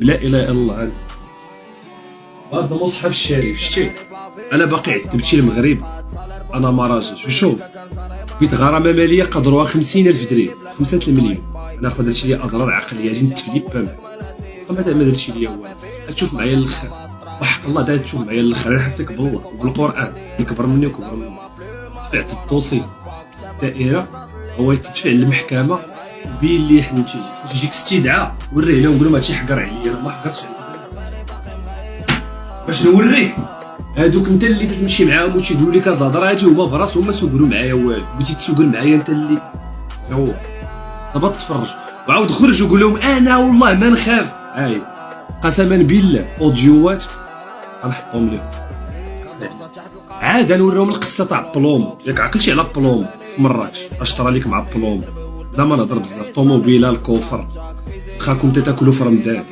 لا اله الا الله عندي هذا المصحف الشريف شتي. انا باقي عتبت شي المغرب، انا ما راجلش وشوف بيت غرامه ماليه قدروها 50,000 درهم، 5 المليون. ناخذ هادشي لي اضرار عقليه، اجي نتفليب فهم ما دارتش ليا والو. تشوف معايا الاخر وحق الله، دا تشوف معايا الاخر، انا حفتك بالله وبالقران كبر مني وكبر مني. دفعت الدوسي الدائره، هو يتدفع للمحكمه بين لي حنا تجيك استدعاء، وريه لهم قول لهم هادشي حقر عليا. انا ما حقرتش عليك، باش نوريك هادوك انت اللي تمشي معاهم وتيقولوا لك هاد الهضره هادي هما براسهم ما سوقلوا معايا والو، بغيتي تسوقل معايا انت اللي هو دابا تفرج وعاود خرج وقول لهم انا والله ما نخاف. هاي قسما بالله اوديوات غنحطهم لهم عاد نوريهم القصه تاع بلوم. ياك عقلتي على بلوم في مراكش اش طرا ليك مع بلوم؟ لا ما نهضر بزاف، طوموبيله الكوفر خاكم تاكلوا في رمضان.